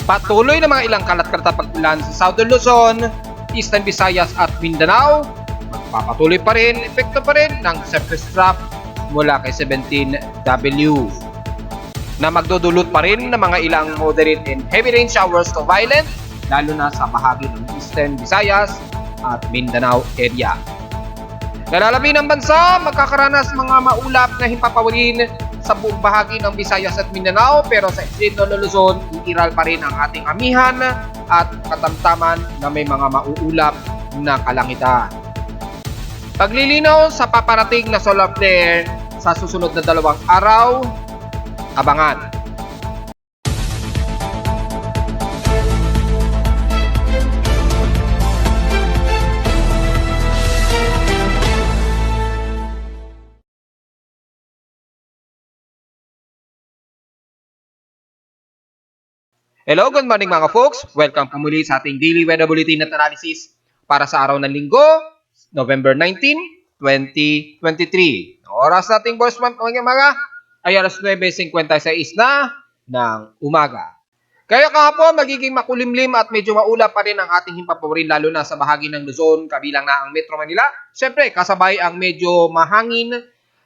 Patuloy na mga ilang kalat-kalat na pag-ulan sa Southern Luzon, Eastern Visayas at Mindanao. Magpapatuloy pa rin, epekto pa rin ng surface trough mula kay 17W na magdudulot pa rin ng mga ilang moderate and heavy rain showers to violent, lalo na sa bahagi ng Eastern Visayas at Mindanao area. Nalalabi ng bansa, magkakaranas mga maulap na himpapawid sa buong bahagi ng Visayas at Mindanao, pero sa Estado ng Luzon, iiral pa rin ang ating amihan at katamtaman na may mga mauulap na kalangitan. Paglilinaw sa paparating na solar flare sa susunod na 2 araw, abangan. Hello, good morning mga folks. Welcome po muli sa ating daily weather bulletin at analysis para sa araw ng Linggo, November 19, 2023. Oras nating boss mga ay alas 9:56 na ng umaga. Kaya kahapon magiging makulimlim at medyo maulap pa rin ang ating himpapawirin, lalo na sa bahagi ng Luzon, kabilang na ang Metro Manila. Siyempre, kasabay ang medyo mahangin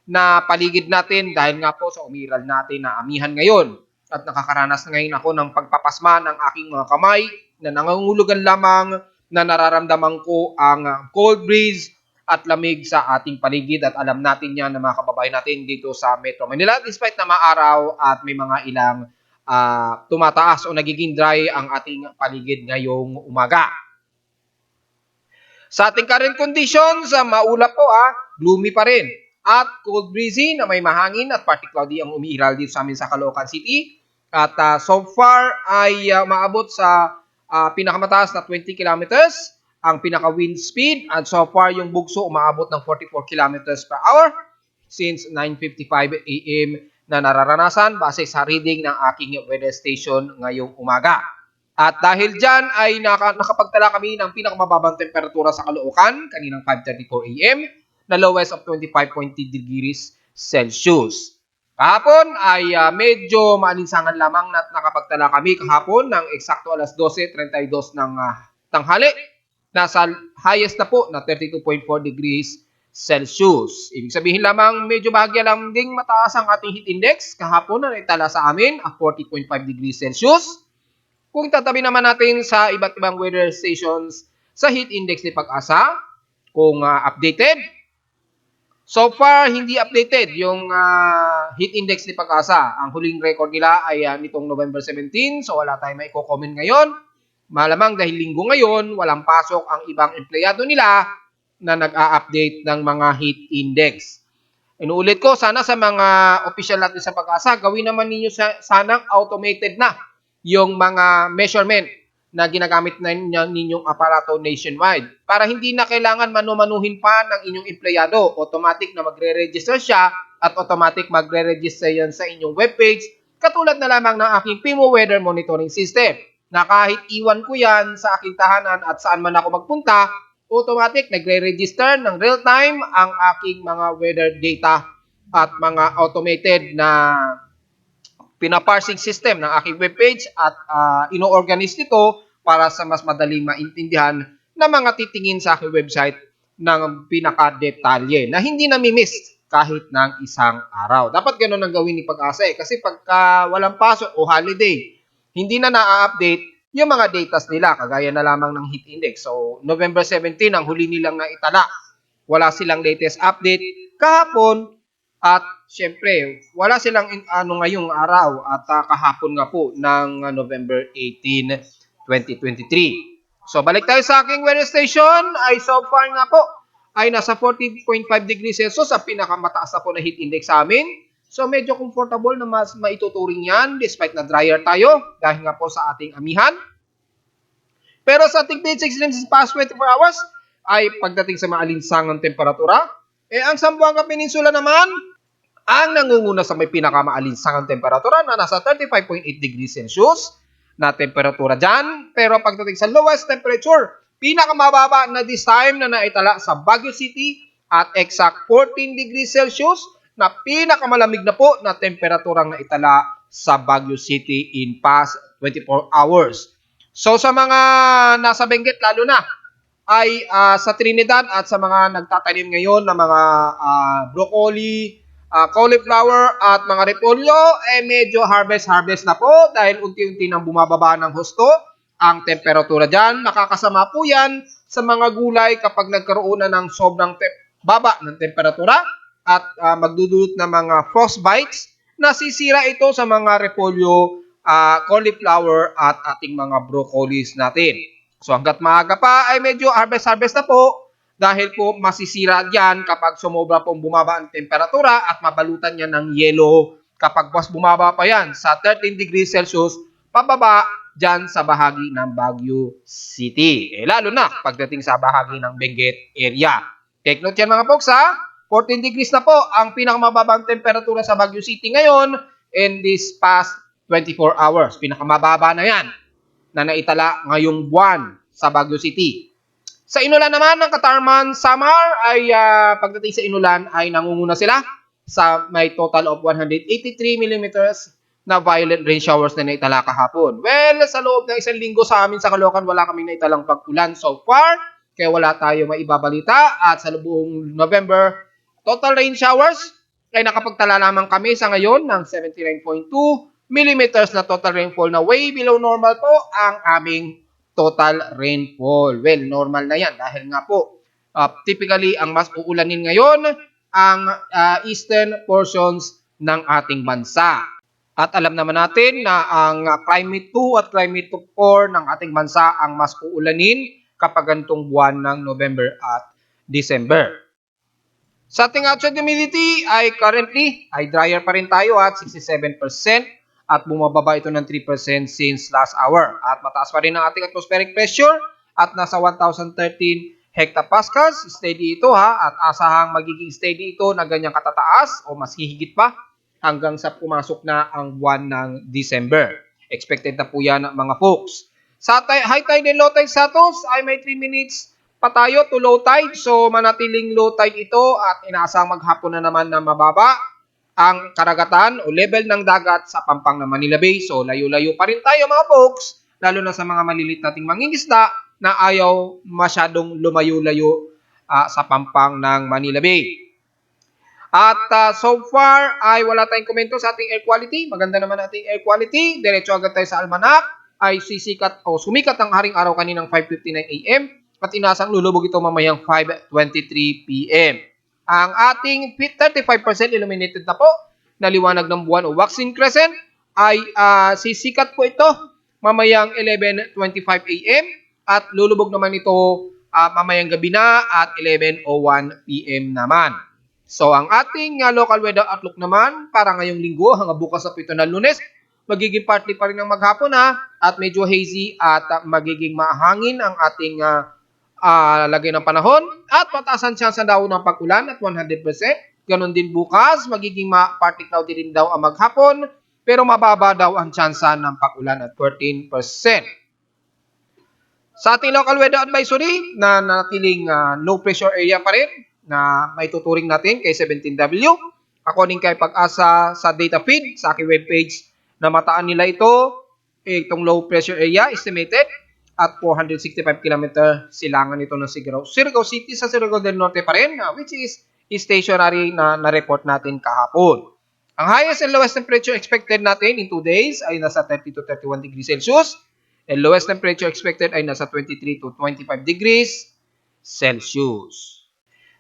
na paligid natin dahil nga po sa umiral natin na amihan ngayon. At nakakaranas ngayon ako ng pagpapasma ng aking mga kamay na nangangulugan lamang na nararamdaman ko ang cold breeze at lamig sa ating paligid, at alam natin yan ng mga kababayan natin dito sa Metro Manila despite na maaraw at may mga ilang tumataas o nagiging dry ang ating paligid ngayong umaga. Sa ating current conditions, maulap po gloomy pa rin at cold breezy na may mahangin at partly cloudy ang umiiral dito sa amin sa Caloocan City. At so far ay maabot sa pinakamataas na 20 kilometers ang pinaka-wind speed, at so far yung bugso umaabot ng 44 kilometers per hour since 9:55 AM na nararanasan base sa reading ng aking weather station ngayong umaga. At dahil dyan ay nakapagtala kami ng pinakamababang temperatura sa Caloocan kaninang 5:34 AM na lowest of 25.2 degrees Celsius. Kahapon ay medyo maalinsangan lamang na nakapagtala kami kahapon ng eksakto alas 12:32 ng tanghali. Nasa highest na po na 32.4 degrees Celsius. Ibig sabihin lamang medyo bahagya lang ding mataas ang ating heat index kahapon na naitala sa amin at 40.5 degrees Celsius. Kung tatabi naman natin sa iba't ibang weather stations sa heat index ni Pag-asa, kung updated, so far, hindi updated yung heat index ni Pag-asa. Ang huling record nila ay nitong November 17, so wala tayong maiko-comment ngayon. Malamang dahil linggo ngayon, walang pasok ang ibang empleyado nila na nag-a-update ng mga heat index. Inuulit ko, sana sa mga official natin sa Pag-asa, gawin naman ninyo sanang automated na yung mga measurement na ginagamit na ninyong aparato nationwide para hindi na kailangan manu-manuhin pa ng inyong empleyado. Automatic na magre-register siya at automatic magre-register yan sa inyong webpage, katulad na lamang ng aking PIMO Weather Monitoring System na kahit iwan ko yan sa aking tahanan at saan man ako magpunta, automatic nagre-register ng real-time ang aking mga weather data at mga automated na pinaparsing system ng aking webpage at ino-organize nito para sa mas madaling maintindihan na mga titingin sa aking website ng pinaka-detalye na hindi nami-miss kahit ng isang araw. Dapat ganun ang gawin ni Pag-asa kasi pagka walang pasok o holiday, hindi na na-update yung mga datas nila kagaya na lamang ng heat index. So, November 17 ang huli nilang naitala. Wala silang latest update kahapon. At syempre, wala silang ngayong araw at kahapon nga po ng November 18, 2023. So balik tayo sa aking weather station ay so far nga po ay nasa 40.5 degrees Celsius sa pinakamataas na po na heat index sa amin. So medyo comfortable na mas maituturing yan despite na dryer tayo dahil nga po sa ating amihan. Pero sa ating PH sa past 24 hours ay pagdating sa maalinsangang temperatura, ang Zamboanga Peninsula naman ang nangunguna sa may pinakamaalinsangang temperatura na nasa 35.8 degrees Celsius na temperatura dyan. Pero pagdating sa lowest temperature, pinakamababa na this time na naitala sa Baguio City at exact 14 degrees Celsius na pinakamalamig na po na temperaturang naitala sa Baguio City in past 24 hours. So sa mga nasa Benguet lalo na ay sa Trinidad at sa mga nagtatanim ngayon ng mga broccoli, cauliflower at mga repolyo, medyo harvest na po dahil unti-unti nang bumababa ng husto ang temperatura dyan. Nakakasama po yan sa mga gulay kapag nagkaroon na ng sobrang baba ng temperatura at magdudulot ng mga frostbites. Nasisira ito sa mga repolyo, cauliflower at ating mga broccolis natin. So hanggat maaga pa ay medyo harvest na po dahil po masisira yan kapag sumobra pong bumaba ang temperatura at mabalutan yan ng yelo kapag mas bumaba pa yan sa 13 degrees Celsius pababa dyan sa bahagi ng Baguio City. Lalo na pagdating sa bahagi ng Benguet area. Take note yan mga folks ha. 14 degrees na po ang pinakamababang temperatura sa Baguio City ngayon in this past 24 hours. Pinakamababa na yan na naitala ngayong buwan sa Baguio City. Sa Inulan naman ng Katarman, Samar ay pagdating sa Inulan ay nangunguna sila sa may total of 183 millimeters na violent rain showers na naitala kahapon. Well, sa loob ng isang linggo sa amin sa Caloocan, wala kaming naitalang pag-ulan so far, kaya wala tayo maibabalita. At sa buong November, total rain showers ay nakapagtala lamang kami sa ngayon ng 79.2 millimeters na total rainfall na way below normal po ang aming total rainfall. Well, normal na yan dahil nga po typically ang mas uulanin ngayon ang eastern portions ng ating bansa. At alam naman natin na ang climate 2 at climate 4 ng ating bansa ang mas uulanin kapag ganitong buwan ng November at December. Sa ating outside humidity ay currently ay drier pa rin tayo at 67% at bumababa ito ng 3% since last hour. At mataas pa rin ang ating atmospheric pressure at nasa 1,013 hectopascals. Steady ito ha at asahang magiging steady ito na ganyang katataas o mas hihigit pa hanggang sa pumasok na ang buwan ng December. Expected na po yan mga folks. Sa high tide and low tide status ay may 3 minutes pa tayo to low tide. So manatiling low tide ito at inaasang maghapon na naman na mababa ang karagatan o level ng dagat sa pampang ng Manila Bay. So layo-layo pa rin tayo mga folks, lalo na sa mga malilit nating mangingisda na ayaw masyadong lumayo-layo sa pampang ng Manila Bay. At so far ay wala tayong komento sa ating air quality. Maganda naman ating air quality. Diretso agad tayo sa almanak. Ay sumikat ang haring araw kaninang 5:59 AM at inasang lulubog ito mamayang 5:23 PM. Ang ating 35% illuminated na po na liwanag ng buwan o waxing crescent ay sisikat po ito mamayang 11:25 AM at lulubog naman ito mamayang gabi na at 11:01 PM naman. So ang ating local weather outlook naman para ngayong linggo hanggang bukas sa pito na Lunes, magiging partly pa rin ng maghapon at medyo hazy at magiging mahangin ang ating lagay ng panahon at pataasan siya daw ng pag-ulan at 100%. Ganon din bukas, magiging partly cloudy din daw ang maghapon pero mababa daw ang tsansa ng pag-ulan at 14%. Sa ating local weather advisory na natiling low pressure area pa rin na may tuturing natin kay 17W. According kay Pag-asa sa data feed sa aking webpage na mataan nila itong low pressure area estimated at 465 km silangan ito ng Surigao City sa Surigao del Norte pa rin, which is stationary na na-report natin kahapon. Ang highest and lowest temperature expected natin in 2 days ay nasa 30 to 31 degrees Celsius and lowest temperature expected ay nasa 23 to 25 degrees Celsius.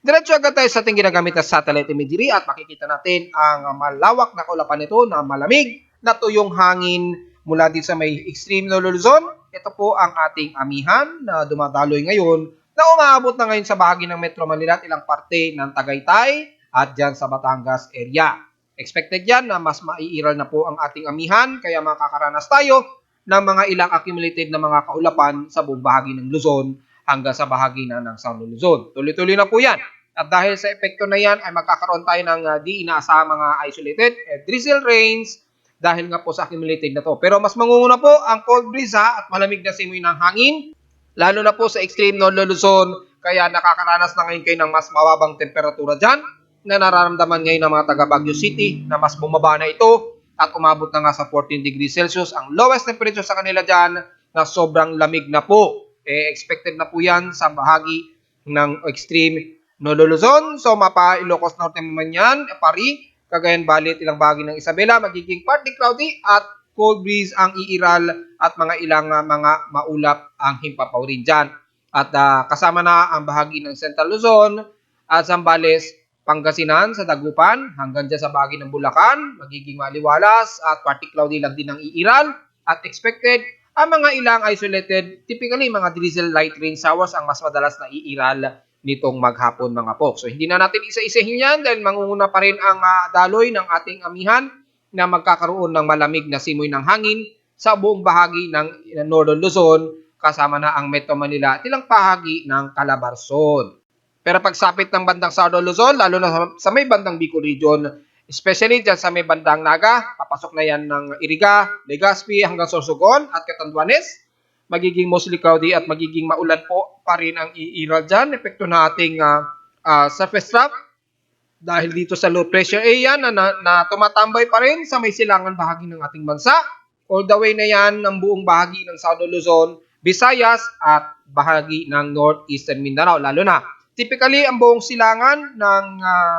Diretso agad tayo sa ating ginagamit na satellite imagery at makikita natin ang malawak na kaulapan nito na malamig na tuyong hangin mula din sa may extreme Luzon. Ito po ang ating amihan na dumadaloy ngayon na umaabot na ngayon sa bahagi ng Metro Manila at ilang parte ng Tagaytay at dyan sa Batangas area. Expected yan na mas maiiral na po ang ating amihan kaya makakaranas tayo ng mga ilang accumulated na mga kaulapan sa buong bahagi ng Luzon hanggang sa bahagi na ng South Luzon. Tuloy-tuloy na po yan. At dahil sa epekto na yan ay magkakaroon tayo ng di inaasahang mga isolated drizzle rains dahil nga po sa accumulated na to. Pero mas mangunguna po ang cold breeze at malamig na simoy ng hangin, lalo na po sa extreme North Luzon, kaya nakakaranas na ngayon kayo ng mas mababang temperatura dyan na nararamdaman ngayon ng mga taga Baguio City na mas bumaba na ito at umabot na nga sa 14 degrees Celsius. Ang lowest temperature sa kanila dyan na sobrang lamig na po. Expected na po yan sa bahagi ng extreme Northern Luzon. So mapa Ilocos Norte man yan, Pari, Cagayan Valley, ilang bahagi ng Isabela, magiging partly cloudy at cold breeze ang iiral at mga ilang mga maulap ang himpapaw rin dyan. At kasama na ang bahagi ng Central Luzon at Zambales, Pangasinan sa Dagupan hanggang dyan sa bahagi ng Bulacan, magiging maliwalas at partly cloudy lang din ang iiral at expected ang mga ilang isolated, typically mga drizzle light rain showers ang mas madalas na iiral nitong maghapon mga po. So hindi na natin isa-isahin yan dahil mangunguna pa rin ang daloy ng ating amihan na magkakaroon ng malamig na simoy ng hangin sa buong bahagi ng Northern Luzon kasama na ang Metro Manila at ilang bahagi ng Calabarzon. Pero pagsapit ng bandang Southern Luzon, lalo na sa may bandang Bicol Region, especially dyan sa may bandang Naga, papasok na yan ng Iriga, Legazpi hanggang Sorsogon at Catanduanes, magiging mostly cloudy at magiging maulan po pa rin ang iiral dyan. Epekto na ating surface trap dahil dito sa low pressure area na tumatambay pa rin sa may silangan bahagi ng ating bansa. All the way na yan ng buong bahagi ng Southern Luzon, Visayas at bahagi ng Northeastern Mindanao, lalo na. Typically, ang buong silangan ng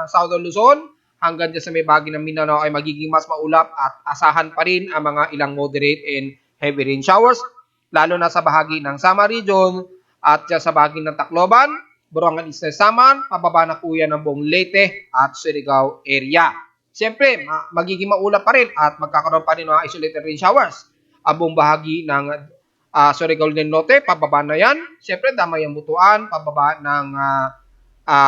Southern Luzon hanggang dyan sa may bahagi ng Mindanao ay magiging mas maulap at asahan pa rin ang mga ilang moderate and heavy rain showers, lalo na sa bahagi ng Samar Region at dyan sa bahagi ng Tacloban, Borongan Eastern Samar, pababa na po yan ng buong Leyte at Surigao area. Siyempre, magiging maulap pa rin at magkakaroon pa rin ng isolated rain showers. Ang buong bahagi ng Surigao del Norte, pababa na yan. Siyempre, Damayang Butuan, pababa ng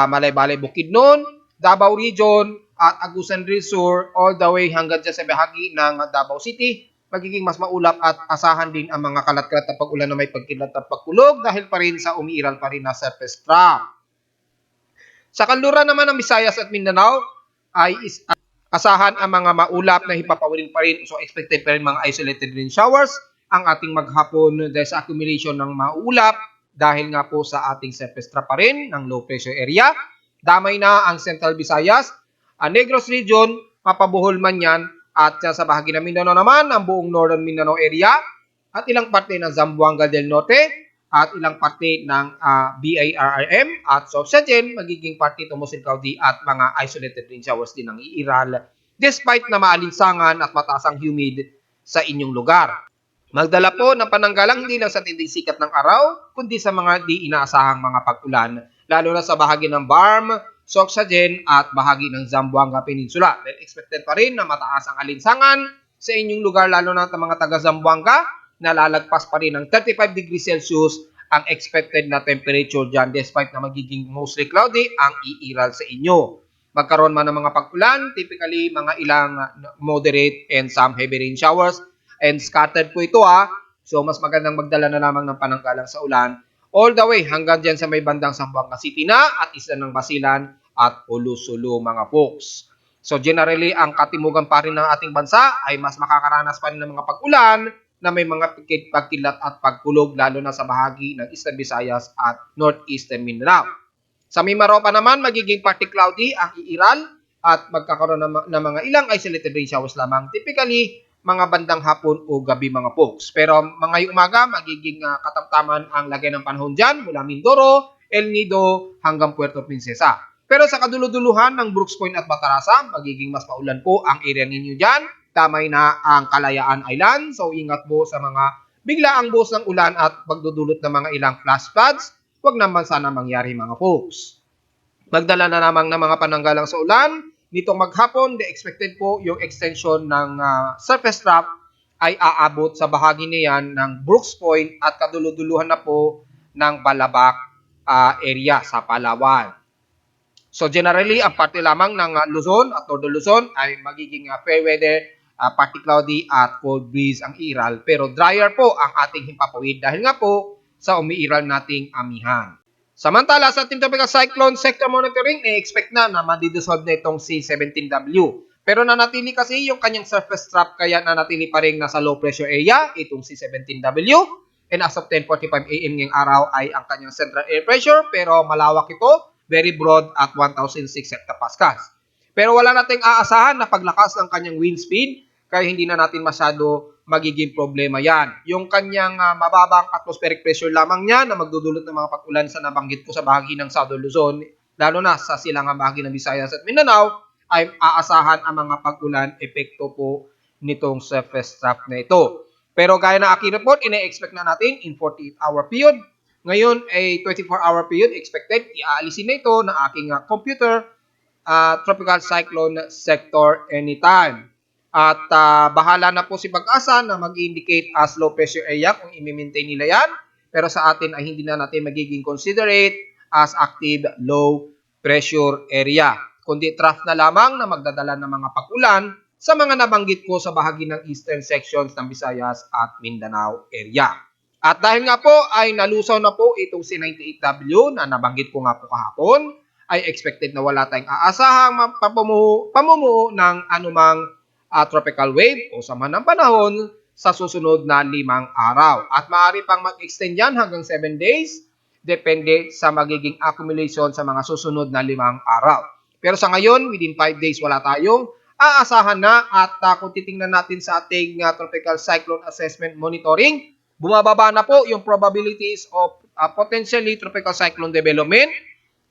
Malay-Balay Bukidnon, Davao Region, at Agusan del Sur, all the way hanggang dyan sa bahagi ng Davao City. Magiging mas maulap at asahan din ang mga kalat-kalat na pag-ulan na may pagkilat at pagkulog dahil pa rin sa umiiral pa rin na surface trap. Sa kanluran naman ng Visayas at Mindanao, ay asahan ang mga maulap na hipapawirin pa rin. So expected pa rin mga isolated rain showers ang ating maghapon dahil sa accumulation ng maulap dahil nga po sa ating surface trap pa rin ng low pressure area. Damay na ang Central Visayas, Negros Region, mapabuhol man yan, at sa bahagi ng Mindanao naman, ang buong Northern Mindanao area, at ilang parte ng Zamboanga del Norte, at ilang parte ng BIRRM, at so sa dyan, magiging parte tumusin cloudy at mga isolated rain showers din ang iiral, despite na maalinsangan at mataas ang humid sa inyong lugar. Magdala po ng pananggalang hindi lang sa tinding sikat ng araw, kundi sa mga di inaasahang mga pag-ulan, lalo na sa bahagi ng Barm, Sorsogon at bahagi ng Zamboanga Peninsula. Then expected pa rin na mataas ang alinsangan sa inyong lugar, lalo na sa mga taga Zamboanga, na lalagpas pa rin ng 35 degrees Celsius ang expected na temperature dyan despite na magiging mostly cloudy ang iiral sa inyo. Magkaroon man ng mga pag-ulan, typically mga ilang moderate and some heavy rain showers and scattered po ito So mas magandang magdala na lamang ng pananggalang sa ulan all the way hanggang dyan sa may bandang Zamboanga City na at isla ng Basilan at Ulu-Sulu mga folks. So generally, ang katimugan pa rin ng ating bansa ay mas makakaranas pa rin ng mga pag-ulan na may mga pagkilat at pagkulog lalo na sa bahagi ng Eastern Visayas at Northeastern Mindanao. Sa Mimaropa naman, magiging partly cloudy ang iiral at magkakaroon ng mga ilang isolated rain showers lamang. Typically, mga bandang hapon o gabi mga folks. Pero mga umaga, magiging katamtaman ang lagay ng panahon dyan mula Mindoro, El Nido hanggang Puerto Princesa. Pero sa kaduluduluhan ng Brooks Point at Batarasa, magiging mas paulan po ang area ninyo dyan. Tamay na ang Kalayaan Island. So ingat po sa mga biglaang buhos ng ulan at pagdudulot ng mga ilang flash floods. Huwag naman sana mangyari mga folks. Magdala na namang ng mga pananggalang sa ulan. Nitong maghapon, the expected po yung extension ng surface trap ay aabot sa bahagi niyan ng Brooks Point at kaduluduluhan na po ng Balabac area sa Palawan. So generally, ang parte lamang ng Luzon at Northern Luzon ay magiging fair weather, partly cloudy at cold breeze ang iral. Pero drier po ang ating himpapawid dahil nga po sa umiiral nating amihan. Samantala, sa ating tropical cyclone sector monitoring, i-expect na madidissolve na itong C17W. Pero nanatili kasi yung kanyang surface trap kaya nanatili pa rin nasa low pressure area, itong C17W. And as of 10:45 AM ngayong araw ay ang kanyang central air pressure, pero malawak ito, very broad at 1,006 hectopascals. Pero wala nating aasahan na paglakas ng kanyang wind speed kaya hindi na natin masyado magiging problema yan. Yung kanyang mababang atmospheric pressure lamang niya na magdudulot ng mga pag-ulan sa nabanggit ko sa bahagi ng Southern Luzon, lalo na sa silangang bahagi ng Visayas at Mindanao, ay aasahan ang mga pag-ulan epekto po nitong surface trough na ito. Pero gaya na aking report, ina-expect na natin in 48-hour period. Ngayon ay 24-hour period expected. Iaalisin na ito ng aking computer tropical cyclone sector anytime. At bahala na po si Pag-asa na mag-indicate as low pressure area kung i-maintain nila yan. Pero sa atin ay hindi na natin magiging considerate as active low pressure area. Kundi trough na lamang na magdadala ng mga pag-ulan sa mga nabanggit ko sa bahagi ng eastern sections ng Visayas at Mindanao area. At dahil nga po ay nalusaw na po itong si 98W na nabanggit ko nga po kahapon, ay expected na wala tayong aasahang pamumuo ng anumang tropical wave o sama ng panahon sa susunod na 5 araw. At maaari pang mag-extend yan hanggang 7 days, depende sa magiging accumulation sa mga susunod na 5 araw. Pero sa ngayon, within 5 days wala tayong aasahan na at kung titingnan natin sa ating tropical cyclone assessment monitoring, bumababa na po yung probabilities of potentially tropical cyclone development.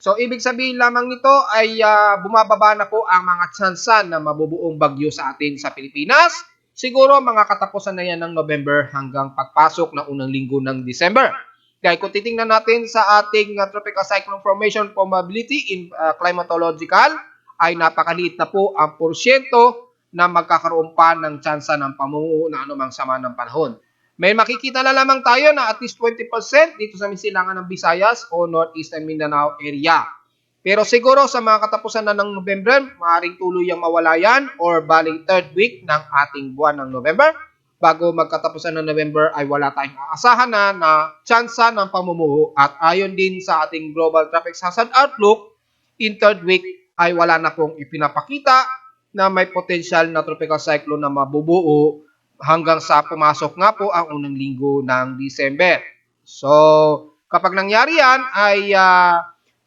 So, ibig sabihin lamang nito ay bumababa na po ang mga tsansa na mabubuong bagyo sa atin sa Pilipinas. Siguro mga katapusan na yan ng November hanggang pagpasok ng unang linggo ng December. Kaya kung titingnan natin sa ating tropical cyclone formation probability in climatological, ay napakaliit na po ang porsyento na magkakaroon pa ng tsansa ng pamumuo na anumang sama ng panahon. May makikita na lamang tayo na at least 20% dito sa silangan ng Visayas o Northeastern Mindanao area. Pero siguro sa mga katapusan na ng November, maaaring tuluyang mawala yan or baling third week ng ating buwan ng November. Bago magkatapusan ng November ay wala tayong aasahan na tsansa ng pamumuo at ayon din sa ating Global Traffic Hazard Outlook, in third week ay wala na pong ipinapakita na may potential na tropical cyclone na mabubuo hanggang sa pumasok nga po ang unang linggo ng December. So, kapag nangyari yan ay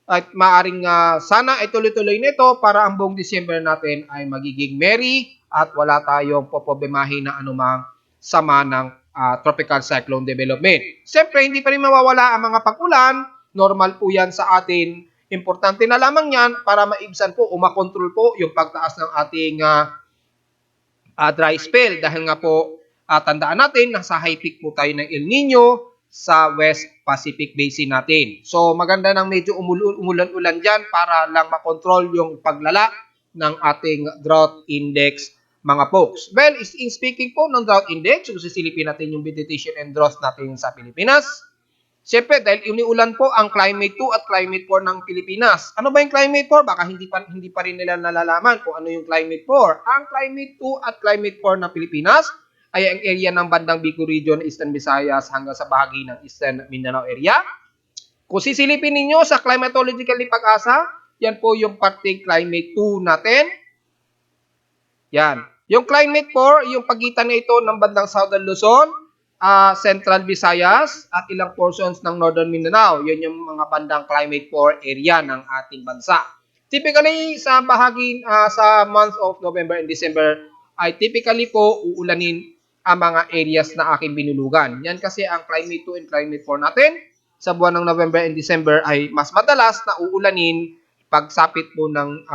at maaring sana ay tuloy-tuloy nito para ang buong December natin ay magiging merry at wala tayong poproblemahin na anumang sama ng tropical cyclone development. Siyempre, hindi pa rin mawawala ang mga pag-ulan. Normal po yan sa atin. Importante na lamang yan para maibsan po o makontrol po yung pagtaas ng ating dry spell. Dahil nga po, tandaan natin, nasa high peak po tayo ng El Nino sa West Pacific Basin natin. So, maganda ng medyo umulan-ulan dyan para lang makontrol yung paglala ng ating drought index, mga folks. Well, in speaking po ng drought index, kung sisilipin natin yung vegetation and drought natin sa Pilipinas, siyempre, dahil iniulan po ang Climate 2 at Climate 4 ng Pilipinas. Ano ba yung Climate 4? Baka hindi pa rin nila nalalaman kung ano yung Climate 4. Ang Climate 2 at Climate 4 ng Pilipinas ay ang area ng bandang Bicol Region, Eastern Visayas hanggang sa bahagi ng Eastern Mindanao area. Kung sisilipin ninyo sa climatological ni Pag-asa, yan po yung parting Climate 2 natin. Yan. Yung Climate 4, yung pagitan na ito ng bandang Southern Luzon, Central Visayas at ilang portions ng Northern Mindanao. Yun yung mga bandang Climate 4 area ng ating bansa. Typically, sa bahagi sa month of November and December, ay typically po uulanin ang mga areas na aking binulugan. Yan kasi ang Climate 2 and Climate 4 natin. Sa buwan ng November and December ay mas madalas na uulanin pagsapit po ng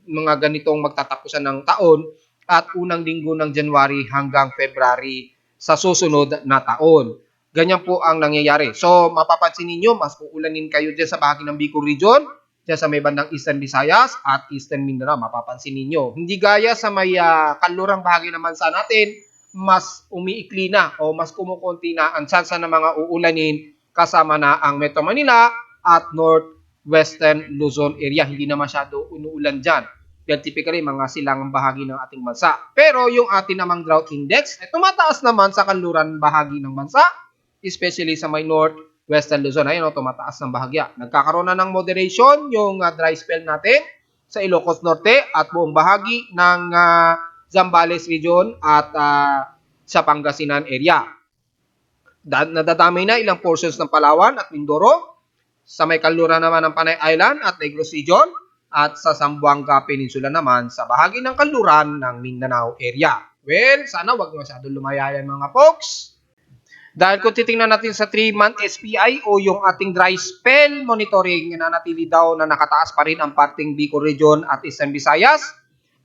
mga ganitong magtatapusan ng taon at unang linggo ng January hanggang February sa susunod na taon. Ganyan po ang nangyayari. So, mapapansin ninyo, mas uulanin kayo dyan sa bahagi ng Bicol Region, dyan sa may bandang Eastern Visayas at Eastern Mindanao. Mapapansin ninyo. Hindi gaya sa may kanlurang bahagi ng bansa natin, mas umiikli na o mas kumukunti na ang tsansa ng mga uulanin kasama na ang Metro Manila at Northwestern Luzon area. Hindi na masyado umuulan dyan. Yan typically mga silangang bahagi ng ating bansa. Pero yung ating namang drought index ay tumataas naman sa kanluran bahagi ng bansa, especially sa may Northwestern Luzon. Ayun, tumataas ng bahagya. Nagkakaroon na ng moderation yung dry spell natin sa Ilocos Norte at buong bahagi ng Zambales region at sa Pangasinan area. Nadadamay na ilang portions ng Palawan at Mindoro, sa may kanluran naman ng Panay Island at Negros region, at sa Zamboanga Peninsula naman sa bahagi ng kanluran ng Mindanao area. Well, sana wag masyadong lumaya yan mga folks. Dahil kung titingnan natin sa 3-month SPI o yung ating dry spell monitoring, nanatili daw na nakataas pa rin ang parting Bicol Region at Eastern Visayas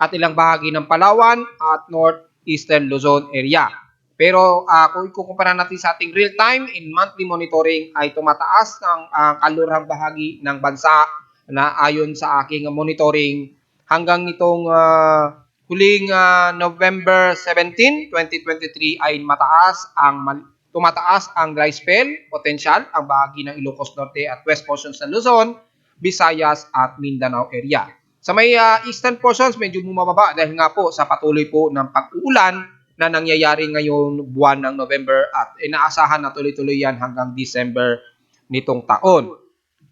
at ilang bahagi ng Palawan at Northeastern Luzon area. Pero kung ikukumpara natin sa ating real-time in monthly monitoring ay tumataas ang kalurang bahagi ng bansa na ayon sa aking monitoring hanggang nitong huling November 17, 2023 ay tumataas ang dry spell potential ang bahagi ng Ilocos Norte at West portions ng Luzon, Visayas at Mindanao area. Sa may eastern portions medyo bumababa dahil nga po sa patuloy po ng pag-uulan na nangyayari ngayon buwan ng November at inaasahan na tuloy-tuloy yan hanggang December nitong taon.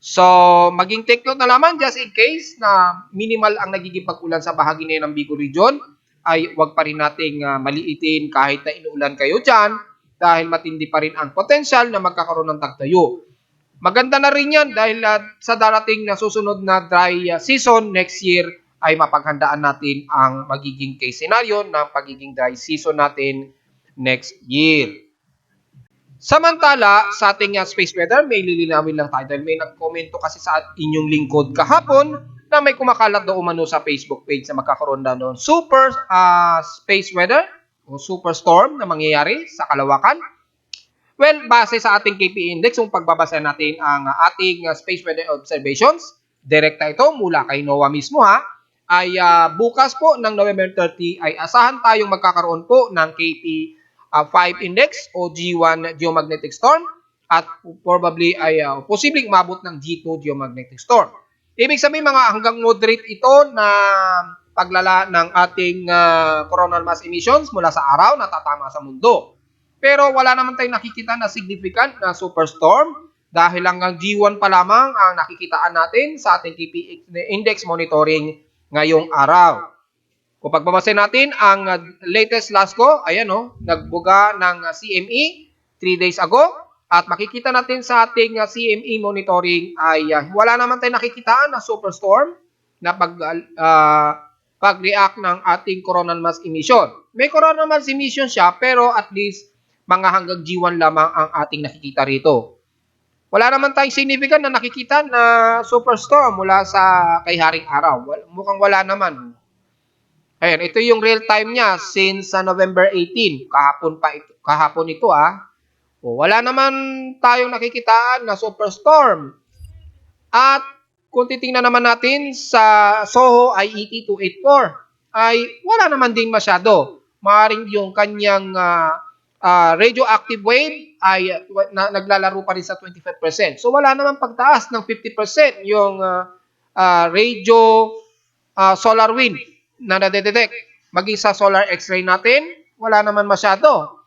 So, maging take note na lamang just in case na minimal ang nagiging pag-ulan sa bahagi na ng Bicol Region ay wag pa rin nating maliitin kahit na inuulan kayo dyan dahil matindi pa rin ang potensyal na magkakaroon ng tagtayo. Maganda na rin yan dahil sa darating na susunod na dry season next year ay mapaghandaan natin ang magiging case scenario ng pagiging dry season natin next year. Samantala, sa ating space weather, may lilinawin lang tayo dahil may nagkomento kasi sa inyong lingkod kahapon na may kumakalat daw umano sa Facebook page na magkakaroon daw ng super space weather o superstorm na mangyayari sa kalawakan. Well, base sa ating KP index, kung pagbabasa natin ang ating space weather observations, direkta ito mula kay NOAA mismo ay bukas po ng November 30 ay asahan tayong magkakaroon po ng KP 5 index o G1 geomagnetic storm at probably ay posibleng umabot ng G2 geomagnetic storm. Ibig sabihin mga hanggang moderate ito na paglala ng ating coronal mass emissions mula sa araw na tatama sa mundo. Pero wala naman tayong nakikita na significant na superstorm dahil hanggang G1 pa lamang ang nakikitaan natin sa ating KP index monitoring ngayong araw. Kung pagbabasin natin ang latest LASCO, ayan nagbuga ng CME 3 days ago at makikita natin sa ating CME monitoring ay wala naman tayong nakikitaan na superstorm na pag-react ng ating coronal mass emission. May coronal mass emission siya pero at least mga hanggang G1 lamang ang ating nakikita rito. Wala naman tayong significant na nakikita na superstorm mula sa kay Haring Araw. Mukhang wala naman. Ayan, ito yung real time niya since November 18. Kahapon ito wala naman tayong nakikitaan na superstorm. At kung titingnan naman natin sa SOHO IET 284 ay wala naman din masyado. Maaaring yung kanyang radioactive wave ay naglalaro pa rin sa 25%. So wala naman pagtaas ng 50% yung radio solar wind na nadedetect. Maging sa solar x-ray natin, wala naman masyado.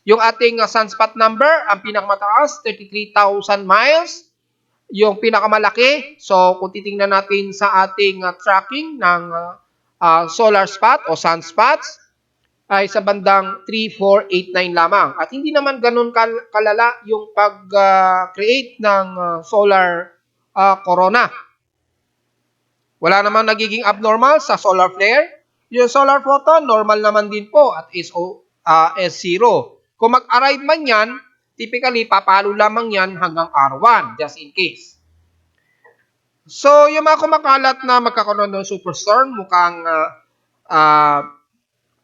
Yung ating sunspot number, ang pinakamataas, 33,000 miles. Yung pinakamalaki, so kung titingnan natin sa ating tracking ng solar spot o sunspots, ay sa bandang 3489 lamang. At hindi naman ganun kalala yung pag-create ng solar corona. Wala naman nagiging abnormal sa solar flare. Yung solar photon, normal naman din po at is S0. Kung mag-arrive man yan, typically papalo lamang yan hanggang R1, just in case. So, yung mga kumakalat na magkakaroon ng superstorm, mukhang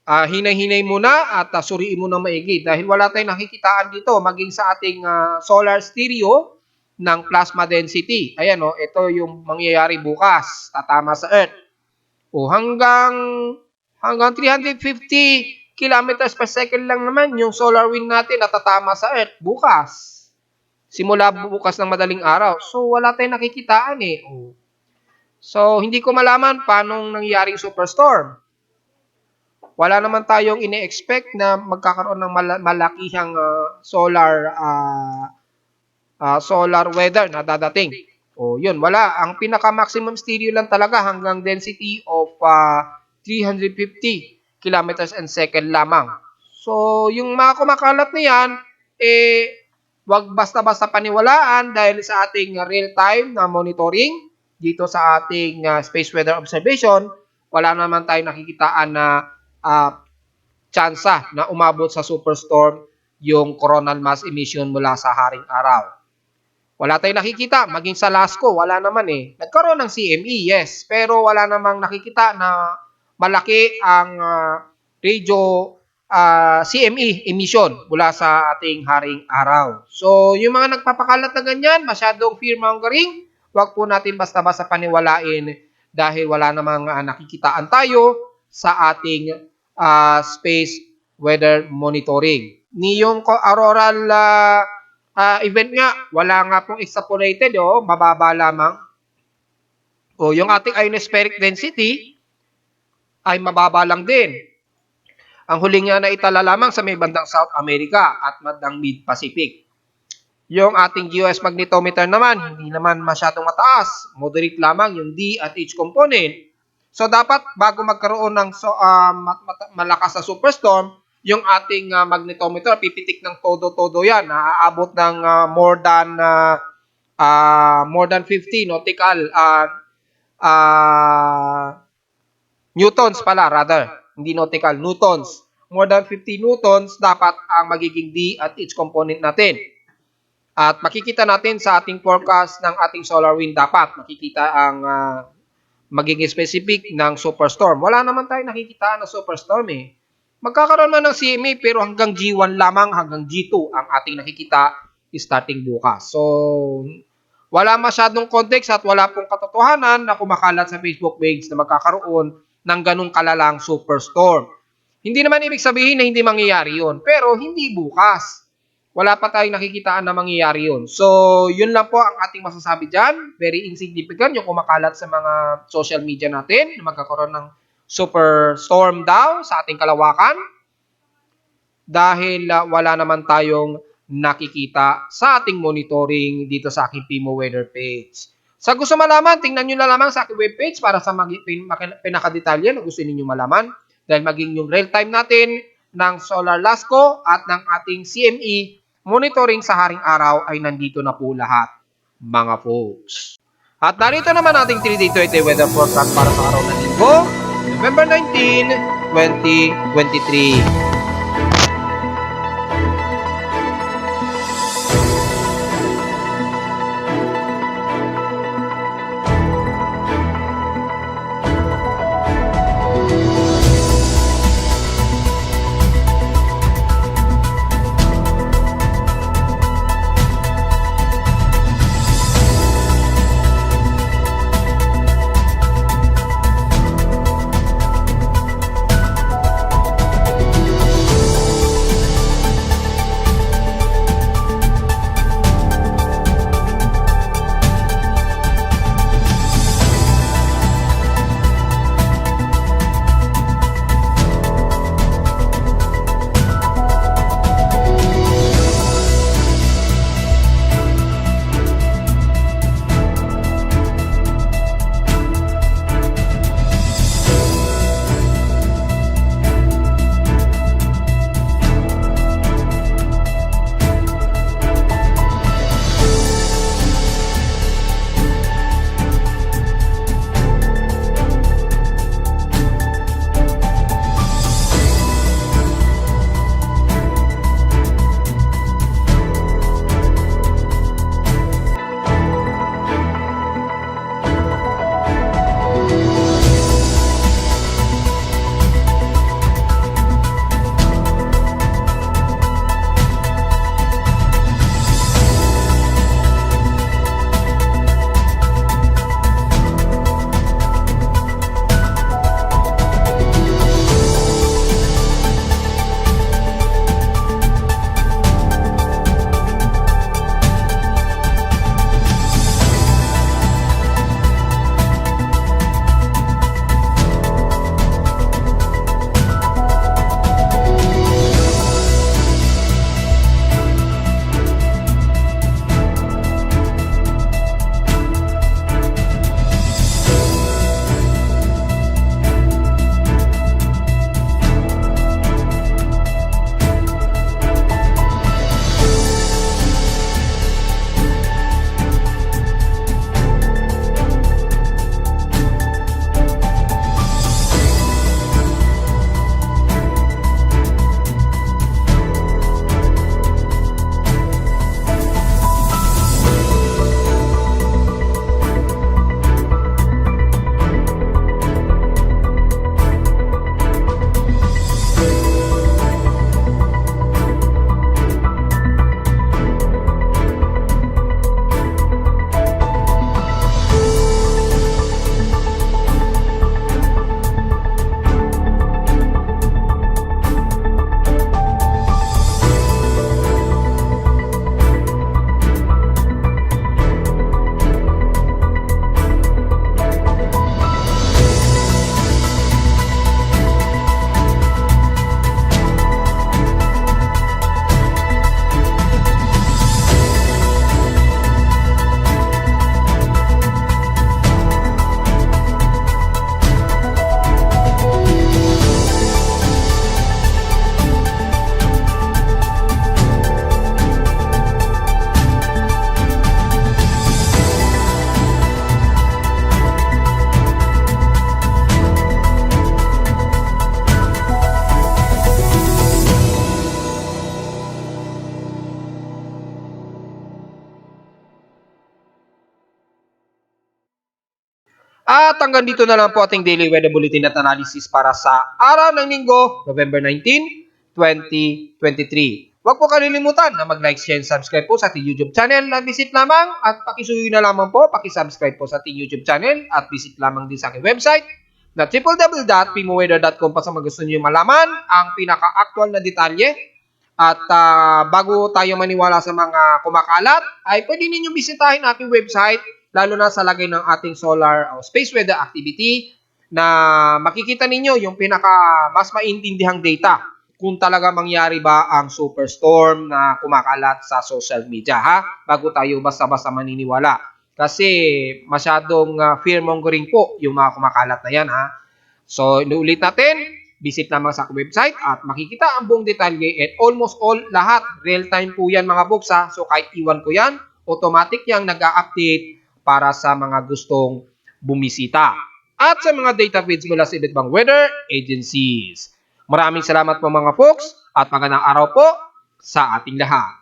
hinay-hinay muna at suriin mo na maigi dahil wala tayong nakikitaan dito maging sa ating solar stereo ng plasma density. Ayan ito yung mangyayari bukas, tatama sa Earth. Hanggang 350 kilometers per second lang naman yung solar wind natin na tatama sa Earth bukas. Simula bukas ng madaling araw. So wala tayong nakikitaan So hindi ko malaman paano nangyaring superstorm. Wala naman tayong ine-expect na magkakaroon ng malakihang solar weather na dadating. Yun, wala. Ang pinaka-maximum stereo lang talaga hanggang density of 350 kilometers per second lamang. So, yung mga kumakalat na yan, wag basta-basta paniwalaan dahil sa ating real-time na monitoring dito sa ating space weather observation, wala naman tayong nakikitaan na tsansa na umabot sa superstorm yung coronal mass emission mula sa haring araw. Wala tayong nakikita, maging sa LASCO, wala naman eh. Nagkaroon ng CME, yes, pero wala namang nakikita na malaki ang CME emission mula sa ating haring araw. So, yung mga nagpapakalat na ganyan, masyadong fear-mongering, wag po natin basta-basta paniwalain dahil wala namang nakikitaan tayo sa ating space weather monitoring. Yung auroral event nga, wala nga pong extrapolated, mababa lamang. Yung ating ionospheric density ay mababa lang din. Ang huli nga na itala lamang sa may bandang South America at bandang Mid-Pacific. Yung ating GOS magnetometer naman, hindi naman masyadong mataas. Moderate lamang yung D at H component. So, dapat bago magkaroon ng malakas na superstorm, yung ating magnetometer, pipitik ng todo-todo yan. Naaabot ng more than 50 nautical newtons pala, rather. Hindi nautical, newtons. More than 50 newtons dapat ang magiging D at H component natin. At makikita natin sa ating forecast ng ating solar wind dapat. Makikita ang magiging specific ng superstorm. Wala naman tayo nakikita na superstorm eh. Magkakaroon man ng CME pero hanggang G1 lamang, hanggang G2 ang ating nakikita starting bukas. So, wala masyadong context at wala pong katotohanan na kumakalat sa Facebook page na magkakaroon ng ganung kalalang superstorm. Hindi naman ibig sabihin na hindi mangyayari yun, pero hindi bukas. Wala pa tayong nakikitaan na mangyayari yun. So, yun lang po ang ating masasabi dyan. Very insignificant yung kumakalat sa mga social media natin na magkakaroon ng superstorm daw sa ating kalawakan dahil wala naman tayong nakikita sa ating monitoring dito sa aking PIMO weather page. Sa gusto malaman, tingnan nyo na lamang sa aking webpage para sa pinakadetalye na gusto ninyo malaman dahil maging yung real time natin ng Solar LASCO at ng ating CME monitoring sa haring araw ay nandito na po lahat, mga folks. At narito naman ating 3-day 20 weather forecast para sa araw ng Linggo, November 19, 2023. At hanggang dito na lang po ating daily weather bulletin at analysis para sa araw ng linggo, November 19, 2023. Huwag po kalilimutan na mag-like, share, and subscribe po sa ating YouTube channel at visit lamang at pakisuyo na lamang po, pakisubscribe po sa ating YouTube channel at visit lamang din sa aking website na www.pimoweather.com pa sa mga gusto nyo malaman ang pinaka-actual na detalye. At bago tayo maniwala sa mga kumakalat, ay pwede ninyong bisitahin aking website, lalo na sa lagay ng ating solar o space weather activity na makikita ninyo yung pinaka mas maintindihan data kung talaga mangyari ba ang superstorm na kumakalat sa social media, ha? Bago tayo basta-basta maniniwala. Kasi masyadong fear-mongering po yung mga kumakalat na yan, ha? So, inuulit natin, visit lamang sa website at makikita ang buong detalye and almost all, lahat, real-time po yan mga books, ha? So, kahit iwan ko yan, automatic yang nag-a-update para sa mga gustong bumisita. At sa mga data feeds mula sa iba't ibang weather agencies. Maraming salamat po mga folks at magandang araw po sa ating lahat.